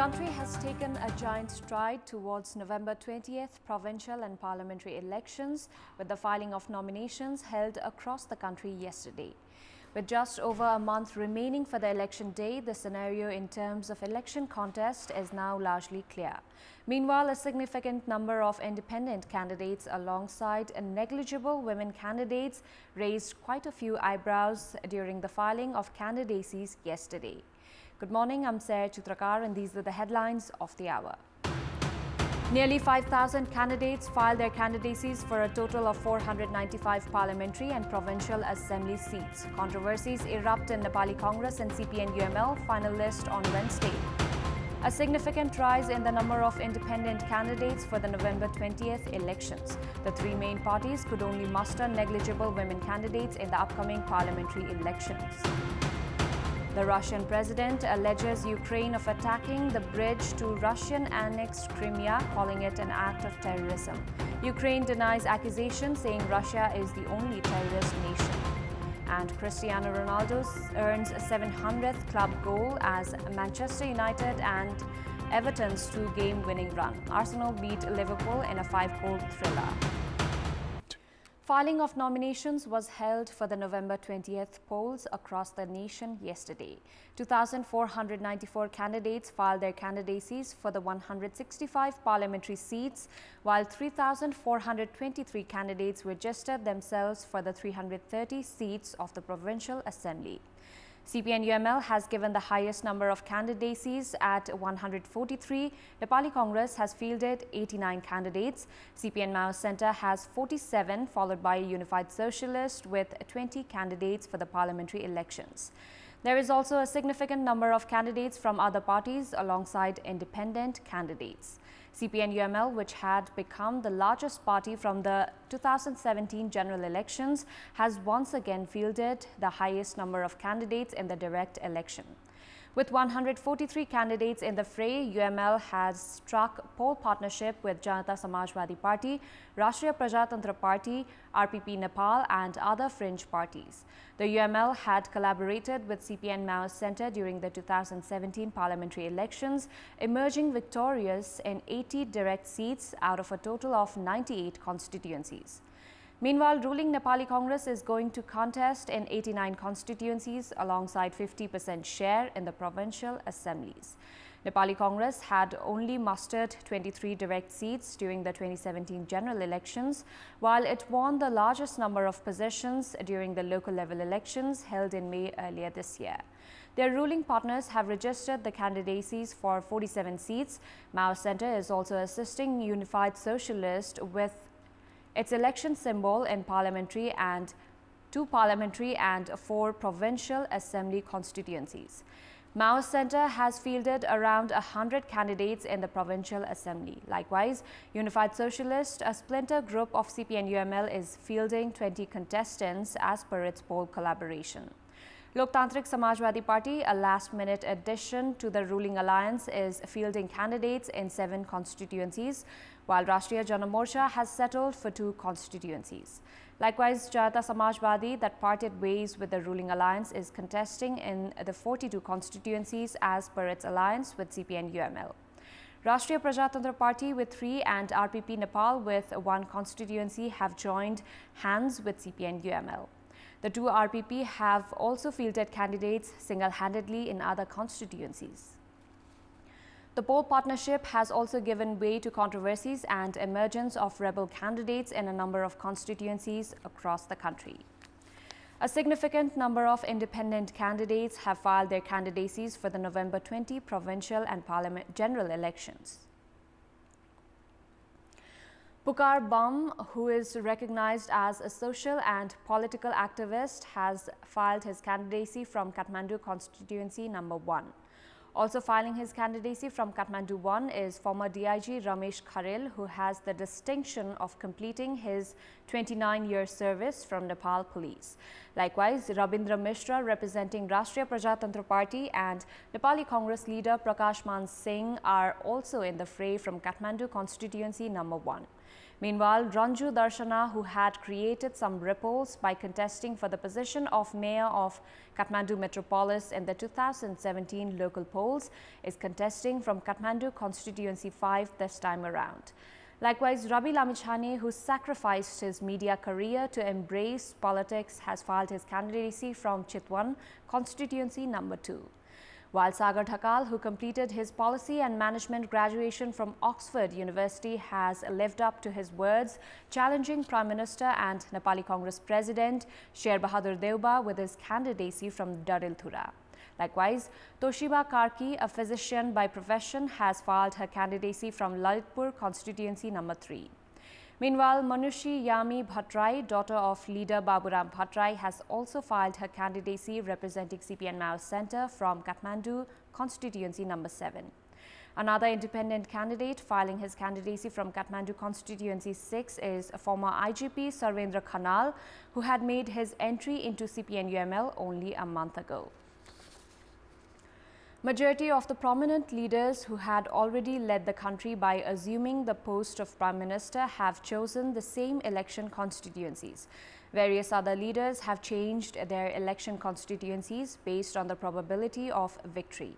country has taken a giant stride towards November 20th provincial and parliamentary elections with the filing of nominations held across the country yesterday. With just over a month remaining for the election day, the scenario in terms of election contest is now largely clear. Meanwhile, a significant number of independent candidates alongside negligible women candidates raised quite a few eyebrows during the filing of candidacies yesterday. Good morning, I'm Chitrakar and these are the headlines of the hour. Nearly 5,000 candidates filed their candidacies for a total of 495 parliamentary and provincial assembly seats. Controversies erupt in Nepali Congress and CPN-UML final list on Wednesday. A significant rise in the number of independent candidates for the November 20th elections. The three main parties could only muster negligible women candidates in the upcoming parliamentary elections. The Russian president alleges Ukraine of attacking the bridge to Russian-annexed Crimea, calling it an act of terrorism. Ukraine denies accusation, saying Russia is the only terrorist nation. And Cristiano Ronaldo earns a 700th club goal as Manchester United and Everton's two-game winning run. Arsenal beat Liverpool in a 5-goal thriller. Filing of nominations was held for the November 20th polls across the nation yesterday. 2,494 candidates filed their candidacies for the 165 parliamentary seats, while 3,423 candidates registered themselves for the 330 seats of the Provincial Assembly. CPN-UML has given the highest number of candidacies at 143. Nepali Congress has fielded 89 candidates. CPN-Mao Centre has 47, followed by Unified Socialist with 20 candidates for the parliamentary elections. There is also a significant number of candidates from other parties alongside independent candidates. CPN-UML, which had become the largest party from the 2017 general elections, has once again fielded the highest number of candidates in the direct election. With 143 candidates in the fray, UML has struck poll partnership with Janata Samajwadi Party, Rashtriya Prajatantra Party, RPP Nepal and other fringe parties. The UML had collaborated with CPN-Mao Centre during the 2017 parliamentary elections, emerging victorious in 80 direct seats out of a total of 98 constituencies. Meanwhile, ruling Nepali Congress is going to contest in 89 constituencies alongside 50% share in the provincial assemblies. Nepali Congress had only mustered 23 direct seats during the 2017 general elections, while it won the largest number of positions during the local level elections held in May earlier this year. Their ruling partners have registered the candidacies for 47 seats. Mao Centre is also assisting Unified Socialist with its election symbol in parliamentary and 2 parliamentary and 4 provincial assembly constituencies. Mao Centre has fielded around 100 candidates in the provincial assembly. Likewise, Unified Socialist, a splinter group of CPN-UML, is fielding 20 contestants as per its poll collaboration. Loktantrik Samajwadi Party, a last-minute addition to the ruling alliance, is fielding candidates in 7 constituencies, while Rashtriya Jana Morcha has settled for 2 constituencies. Likewise, Janata Samajwadi, that parted ways with the ruling alliance, is contesting in the 42 constituencies as per its alliance with CPN-UML. Rashtriya Prajatantra Party with 3 and RPP Nepal with 1 constituency have joined hands with CPN-UML. The 2 RPP have also fielded candidates single-handedly in other constituencies. The poll partnership has also given way to controversies and emergence of rebel candidates in a number of constituencies across the country. A significant number of independent candidates have filed their candidacies for the November 20 provincial and parliament general elections. Pukar Bam, who is recognized as a social and political activist, has filed his candidacy from Kathmandu constituency number 1. Also filing his candidacy from Kathmandu 1 is former DIG Ramesh Kharel, who has the distinction of completing his 29-year service from Nepal Police. Likewise, Rabindra Mishra, representing Rashtriya Prajatantra Party, and Nepali Congress leader Prakash Man Singh are also in the fray from Kathmandu constituency number 1. Meanwhile, Ranju Darshana, who had created some ripples by contesting for the position of Mayor of Kathmandu Metropolis in the 2017 local polls, is contesting from Kathmandu Constituency 5 this time around. Likewise, Rabi Lamichhane, who sacrificed his media career to embrace politics, has filed his candidacy from Chitwan, Constituency number 2. While Sagar Dhakal, who completed his policy and management graduation from Oxford University, has lived up to his words, challenging Prime Minister and Nepali Congress President Sher Bahadur Deuba with his candidacy from Darilthura. Likewise, Toshiba Karki, a physician by profession, has filed her candidacy from Lalitpur Constituency number 3. Meanwhile, Manushi Yami Bhattrai, daughter of leader Baburam Bhattrai, has also filed her candidacy representing CPN Mao Centre from Kathmandu Constituency number 7. Another independent candidate filing his candidacy from Kathmandu Constituency 6 is former IGP Sarvendra Khanal, who had made his entry into CPN-UML only a month ago. Majority of the prominent leaders who had already led the country by assuming the post of Prime Minister have chosen the same election constituencies. Various other leaders have changed their election constituencies based on the probability of victory.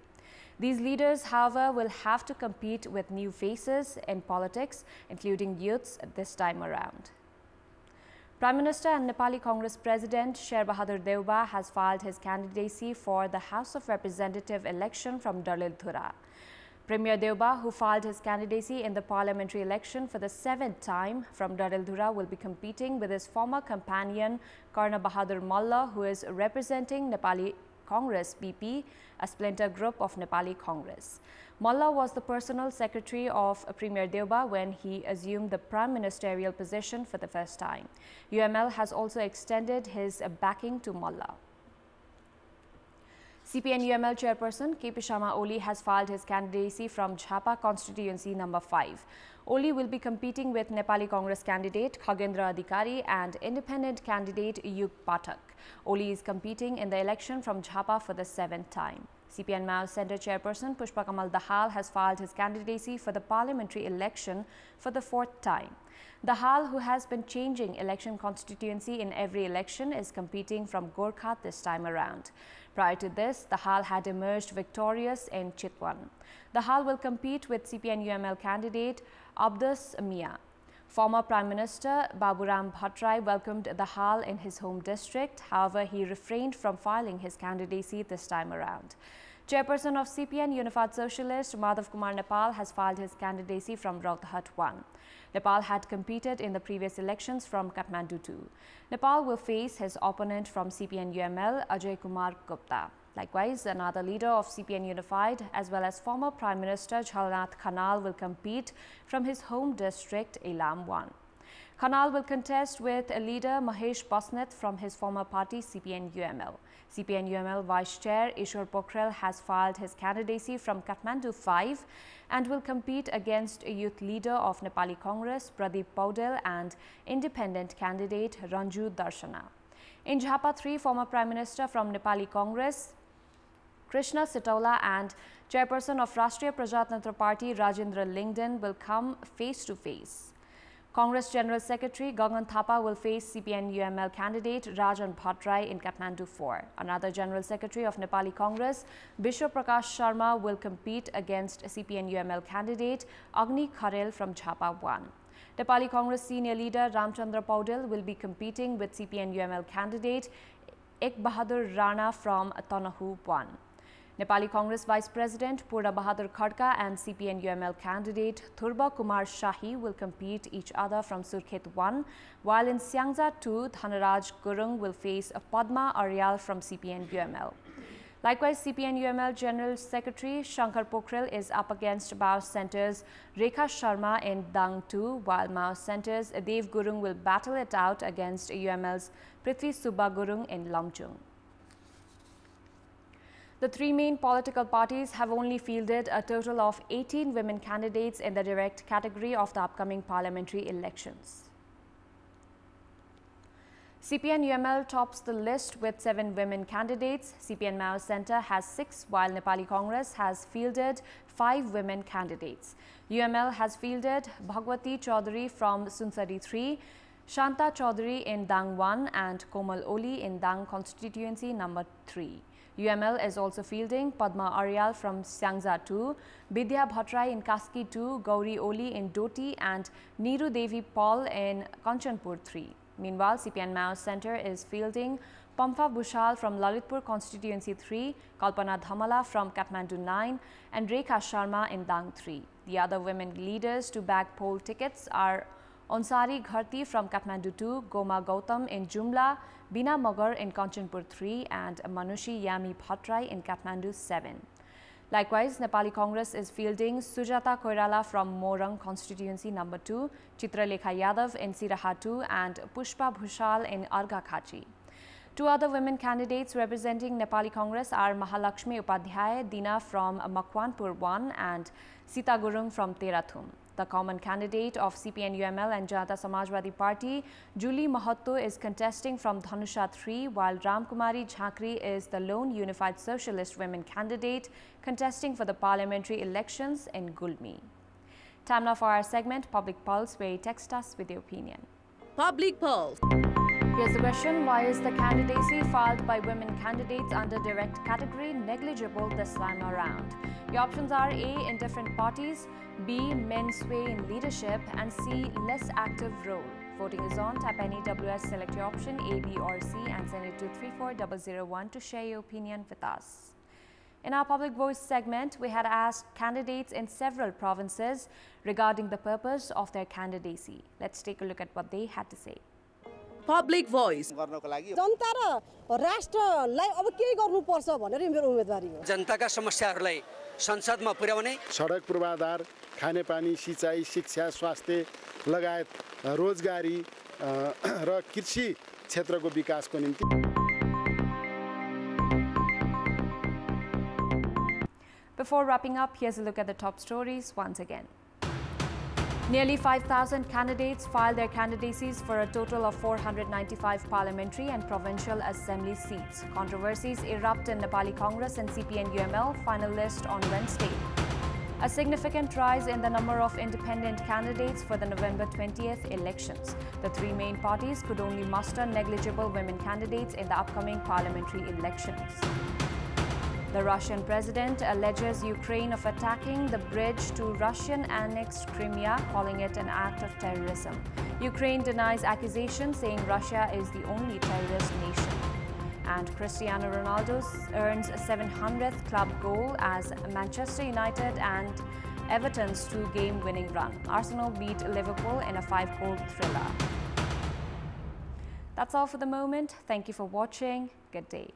These leaders, however, will have to compete with new faces in politics, including youths, this time around. Prime Minister and Nepali Congress President Sher Bahadur Deuba has filed his candidacy for the House of Representative election from Darilthura. Premier Deuba, who filed his candidacy in the parliamentary election for the 7th time from Darilthura, will be competing with his former companion Karna Bahadur Malla, who is representing Nepali Congress BP, a splinter group of Nepali Congress. Malla was the personal secretary of Premier Deuba when he assumed the prime ministerial position for the first time. UML has also extended his backing to Malla. CPN-UML chairperson KP Sharma Oli has filed his candidacy from Jhapa Constituency number 5. Oli will be competing with Nepali Congress candidate Khagendra Adhikari and independent candidate Yug Pathak. Oli is competing in the election from Jhapa for the 7th time. CPN Mao Centre chairperson Pushpa Kamal Dahal has filed his candidacy for the parliamentary election for the 4th time. Dahal, who has been changing election constituency in every election, is competing from Gorkha this time around. Prior to this, Dahal had emerged victorious in Chitwan. Dahal will compete with CPN-UML candidate Abdus Mia. Former Prime Minister Baburam Bhattrai welcomed Dahal in his home district. However, he refrained from filing his candidacy this time around. Chairperson of CPN Unified Socialist Madhav Kumar Nepal has filed his candidacy from Rautarhat 1. Nepal had competed in the previous elections from Kathmandu 2. Nepal will face his opponent from CPN-UML, Ajay Kumar Gupta. Likewise, another leader of CPN Unified as well as former Prime Minister Jhalnath Khanal will compete from his home district, Elam 1. Khanal will contest with leader Mahesh Basneth from his former party CPN-UML. CPN-UML Vice Chair Ishwar Pokhrel has filed his candidacy from Kathmandu 5 and will compete against a youth leader of Nepali Congress Pradeep Paudel and independent candidate Ranju Darshana. In Jhapa 3, former Prime Minister from Nepali Congress Krishna Sitaula and Chairperson of Rashtriya Prajatantra Party Rajendra Lingden will come face-to-face. Congress General Secretary Gagan Thapa will face CPN-UML candidate Rajan Bhattrai in Kathmandu 4. Another General Secretary of Nepali Congress, Bishwa Prakash Sharma, will compete against CPN-UML candidate Agni Kharel from Jhapa 1. Nepali Congress senior leader Ramchandra Paudel will be competing with CPN-UML candidate Ek Bahadur Rana from Tanahu 1. Nepali Congress Vice President Purna Bahadur Khadka and CPN-UML candidate Thurba Kumar Shahi will compete each other from Surkhet 1, while in Siangja 2, Dhanaraj Gurung will face Padma Aryal from CPN-UML. Likewise, CPN-UML General Secretary Shankar Pokhrel is up against Mao Centre's Rekha Sharma in Dang 2, while Mao Centre's Dev Gurung will battle it out against UML's Prithvi Subba Gurung in Lamjung. The three main political parties have only fielded a total of 18 women candidates in the direct category of the upcoming parliamentary elections. CPN-UML tops the list with 7 women candidates. CPN Mao Centre has 6, while Nepali Congress has fielded 5 women candidates. UML has fielded Bhagwati Chaudhary from Sunsari 3, Shanta Chaudhary in Dang 1 and Komal Oli in Dang constituency number 3. UML is also fielding Padma Aryal from Syangza 2, Bidya Bhattrai in Kaski 2, Gauri Oli in Doti and Neeru Devi Paul in Kanchanpur 3. Meanwhile, CPN Mao Centre is fielding Pampha Bhushal from Lalitpur constituency 3, Kalpana Dhamala from Kathmandu 9 and Rekha Sharma in Dang 3. The other women leaders to bag poll tickets are Onsari Gharti from Kathmandu 2, Goma Gautam in Jumla, Bina Magar in Kanchanpur 3 and Manushi Yami Bhattrai in Kathmandu 7. Likewise, Nepali Congress is fielding Sujata Koirala from Morang constituency number 2, Chitralekha Yadav in Siraha 2 and Pushpa Bhushal in Arghakhachi. 2 other women candidates representing Nepali Congress are Mahalakshmi Upadhyay Dina from Makwanpur 1 and Sita Gurung from Terathum. The common candidate of CPN-UML and Janata Samajwadi Party, Julie Mahatto, is contesting from Dhanusha 3, while Ramkumari Jhakri is the lone Unified Socialist Women candidate contesting for the parliamentary elections in Gulmi. Time now for our segment, Public Pulse, where you text us with your opinion. Public Pulse. Here's the question: why is the candidacy filed by women candidates under direct category negligible this time around? Your options are A, in different parties, B, men sway in leadership, and C, less active role. Voting is on. Type any WS, select your option A, B or C and send it to 34001 to share your opinion with us. In our Public Voice segment, we had asked candidates in several provinces regarding the purpose of their candidacy. Let's take a look at what they had to say. Public Voice. जनता र राष्ट्रलाई अब के गर्नुपर्छ भनेर मेरो उम्मेदवारी हो। जनताका समस्याहरूलाई संसदमा पुर्याउने, सडक पूर्वाधार, खानेपानी, सिंचाई, शिक्षा, स्वास्थ्य लगायत रोजगारी र कृषि क्षेत्रको विकासको निम्ति। Before wrapping up, here's a look at the top stories once again. Nearly 5,000 candidates filed their candidacies for a total of 495 parliamentary and provincial assembly seats. Controversies erupt in Nepali Congress and CPN-UML final list on Wednesday. A significant rise in the number of independent candidates for the November 20th elections. The 3 main parties could only muster negligible women candidates in the upcoming parliamentary elections. The Russian president alleges Ukraine of attacking the bridge to Russian-annexed Crimea, calling it an act of terrorism. Ukraine denies accusations, saying Russia is the only terrorist nation. And Cristiano Ronaldo earns a 700th club goal as Manchester United and Everton's 2-game winning run. Arsenal beat Liverpool in a 5-goal thriller. That's all for the moment. Thank you for watching. Good day.